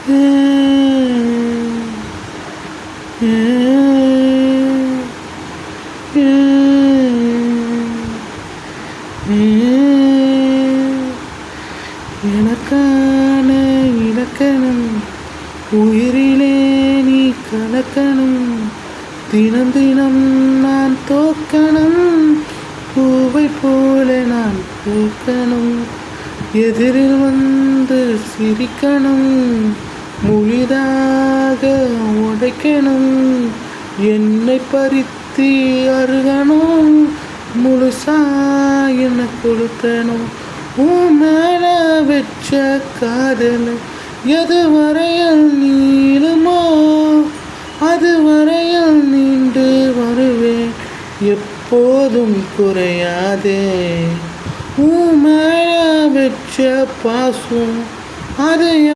எனக்கான இலக்கணம் உயிரிலே நீ கலக்கணும். தினம் தினம் நான் தோக்கணும். பூவை போல நான் பூக்கணும். எதிரில் வந்து சிரிக்கணும். முழுதாக உடைக்கணும். என்னை பறித்து அருகணும். முழுசா என்ன கொடுக்கணும். உன் மேல வச்ச காதல் எதுவரையில் நீளுமோ அதுவரையில் நீண்டு வருவேன். எப்போதும் குறையாதே. உன் மேல வச்ச பாசம் அது